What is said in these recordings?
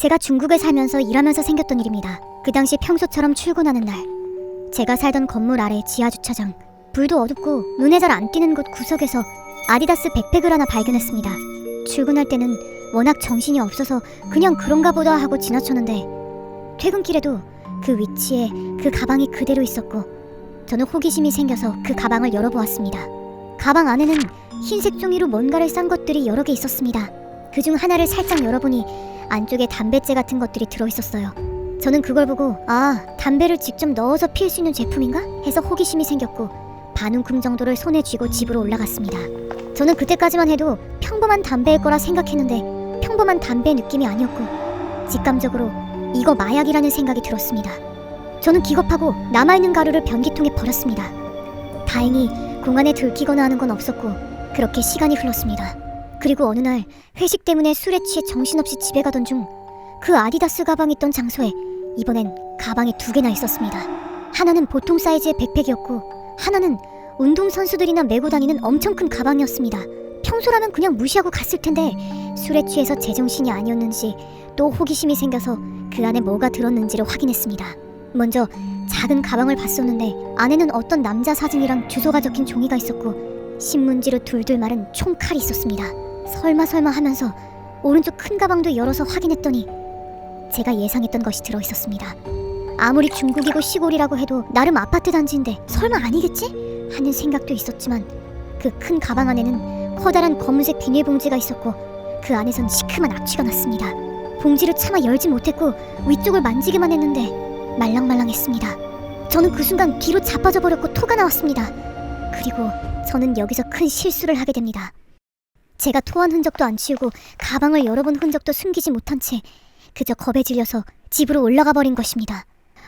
제가 중국에 살면서 일하면서 생겼던 일입니다. 그 당시 평소처럼 출근하는 날, 제가 살던 건물 아래 지하주차장, 불도 어둡고 눈에 잘 안 띄는 곳 구석에서 아디다스 백팩을 하나 발견했습니다. 출근할 때는 워낙 정신이 없어서 그냥 그런가 보다 하고 지나쳤는데, 퇴근길에도 그 위치에 그 가방이 그대로 있었고, 저는 호기심이 생겨서 그 가방을 열어보았습니다. 가방 안에는 흰색 종이로 뭔가를 싼 것들이 여러 개 있었습니다. 그중 하나를 살짝 열어보니 안쪽에 담뱃재 같은 것들이 들어있었어요. 저는 그걸 보고 담배를 직접 넣어서 피울 수 있는 제품인가? 해서 호기심이 생겼고 반움큼 정도를 손에 쥐고 집으로 올라갔습니다. 저는 그때까지만 해도 평범한 담배일 거라 생각했는데 평범한 담배의 느낌이 아니었고 직감적으로 이거 마약이라는 생각이 들었습니다. 저는 기겁하고 남아있는 가루를 변기통에 버렸습니다. 다행히 공안에 들키거나 하는 건 없었고 그렇게 시간이 흘렀습니다. 그리고 어느 날 회식 때문에 술에 취해 정신없이 집에 가던 중 그 아디다스 가방이 있던 장소에 이번엔 가방이 2개나 있었습니다. 하나는 보통 사이즈의 백팩이었고 하나는 운동선수들이나 메고 다니는 엄청 큰 가방이었습니다. 평소라면 그냥 무시하고 갔을 텐데 술에 취해서 제정신이 아니었는지 또 호기심이 생겨서 그 안에 뭐가 들었는지를 확인했습니다. 먼저 작은 가방을 봤었는데 안에는 어떤 남자 사진이랑 주소가 적힌 종이가 있었고 신문지로 둘둘 마른 총칼이 있었습니다. 설마 하면서 오른쪽 큰 가방도 열어서 확인했더니 제가 예상했던 것이 들어있었습니다. 아무리 중국이고 시골이라고 해도 나름 아파트 단지인데 설마 아니겠지? 하는 생각도 있었지만 그 큰 가방 안에는 커다란 검은색 비닐봉지가 있었고 그 안에선 시큼한 악취가 났습니다. 봉지를 차마 열지 못했고 위쪽을 만지기만 했는데 말랑말랑했습니다. 저는 그 순간 뒤로 자빠져 버렸고 토가 나왔습니다. 그리고 저는 여기서 큰 실수를 하게 됩니다. 제가 토한 흔적도 안 치우고 가방을 열어본 흔적도 숨기지 못한 채 그저 겁에 질려서 집으로 올라가 버린 것입니다.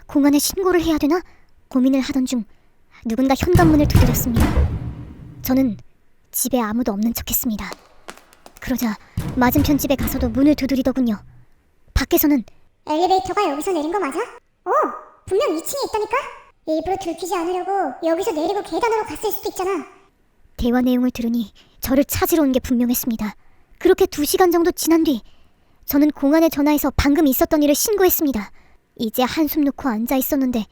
공안에 신고를 해야 되나? 고민을 하던 중 누군가 현관문을 두드렸습니다. 저는 집에 아무도 없는 척했습니다. 그러자 맞은편 집에 가서도 문을 두드리더군요. 밖에서는 엘리베이터가 여기서 내린 거 맞아? 분명 2층에 있다니까? 일부러 들키지 않으려고 여기서 내리고 계단으로 갔을 수도 있잖아. 대화 내용을 들으니 저를 찾으러 온 게 분명했습니다. 그렇게 2시간 정도 지난 뒤 저는 공안에 전화해서 방금 있었던 일을 신고했습니다. 이제 한숨 놓고 앉아 있었는데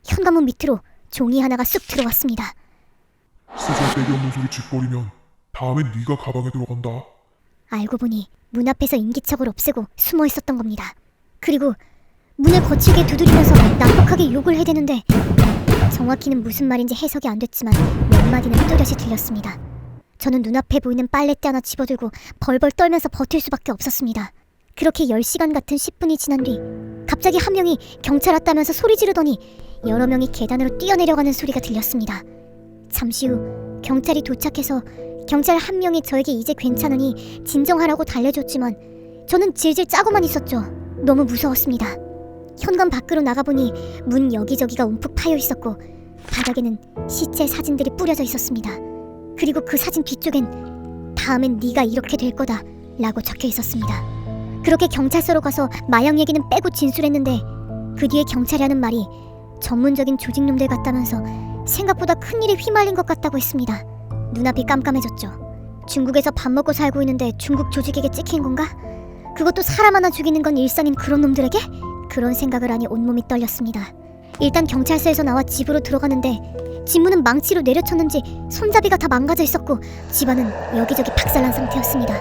현관문 밑으로 종이 하나가 쑥 들어왔습니다. 쓰잘데기 없는 소리 짓거리면 다음엔 네가 가방에 들어간다. 알고 보니 문 앞에서 인기척을 없애고 숨어 있었던 겁니다. 그리고 문을 거칠게 두드리면서 난폭하게 욕을 해대는데 정확히는 무슨 말인지 해석이 안 됐지만 몇 마디는 또렷이 들렸습니다. 저는 눈앞에 보이는 빨랫대 하나 집어들고 벌벌 떨면서 버틸 수밖에 없었습니다. 그렇게 10시간 같은 10분이 지난 뒤 갑자기 한 명이 경찰 왔다면서 소리 지르더니 여러 명이 계단으로 뛰어내려가는 소리가 들렸습니다. 잠시 후 경찰이 도착해서 경찰 한 명이 저에게 이제 괜찮으니 진정하라고 달래줬지만 저는 질질 짜고만 있었죠. 너무 무서웠습니다. 현관 밖으로 나가보니 문 여기저기가 움푹 파여 있었고 바닥에는 시체 사진들이 뿌려져 있었습니다. 그리고 그 사진 뒤쪽엔 다음엔 네가 이렇게 될 거다 라고 적혀 있었습니다. 그렇게 경찰서로 가서 마약 얘기는 빼고 진술했는데 그 뒤에 경찰이 하는 말이 전문적인 조직놈들 같다면서 생각보다 큰일에 휘말린 것 같다고 했습니다. 눈앞이 깜깜해졌죠. 중국에서 밥 먹고 살고 있는데 중국 조직에게 찍힌 건가? 그것도 사람 하나 죽이는 건 일상인 그런 놈들에게? 그런 생각을 하니 온몸이 떨렸습니다. 일단 경찰서에서 나와 집으로 들어가는데 집 문은 망치로 내려쳤는지 손잡이가 다 망가져 있었고 집안은 여기저기 박살난 상태였습니다.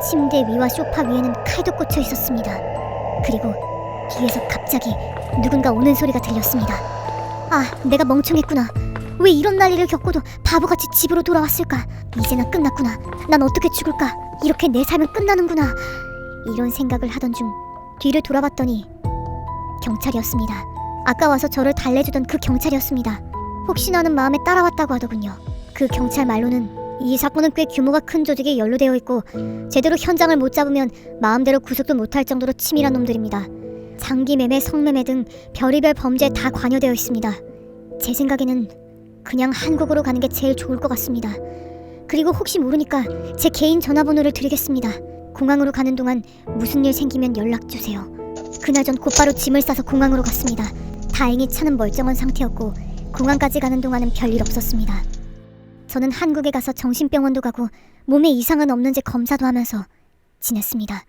침대 위와 소파 위에는 칼도 꽂혀 있었습니다. 그리고 뒤에서 갑자기 누군가 오는 소리가 들렸습니다. 내가 멍청했구나. 왜 이런 난리를 겪고도 바보같이 집으로 돌아왔을까? 이제는 끝났구나. 난 어떻게 죽을까? 이렇게 내 삶은 끝나는구나. 이런 생각을 하던 중 뒤를 돌아봤더니 경찰이었습니다. 아까 와서 저를 달래주던 그 경찰이었습니다. 혹시나 하는 마음에 따라왔다고 하더군요. 그 경찰 말로는 이 사건은 꽤 규모가 큰 조직에 연루되어 있고 제대로 현장을 못 잡으면 마음대로 구속도 못할 정도로 치밀한 놈들입니다. 장기매매, 성매매 등 별의별 범죄에 다 관여되어 있습니다. 제 생각에는 그냥 한국으로 가는 게 제일 좋을 것 같습니다. 그리고 혹시 모르니까 제 개인 전화번호를 드리겠습니다. 공항으로 가는 동안 무슨 일 생기면 연락주세요. 그날 전 곧바로 짐을 싸서 공항으로 갔습니다. 다행히 차는 멀쩡한 상태였고 공항까지 가는 동안은 별일 없었습니다. 저는 한국에 가서 정신병원도 가고 몸에 이상은 없는지 검사도 하면서 지냈습니다.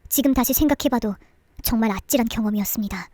지금 다시 생각해봐도 정말 아찔한 경험이었습니다.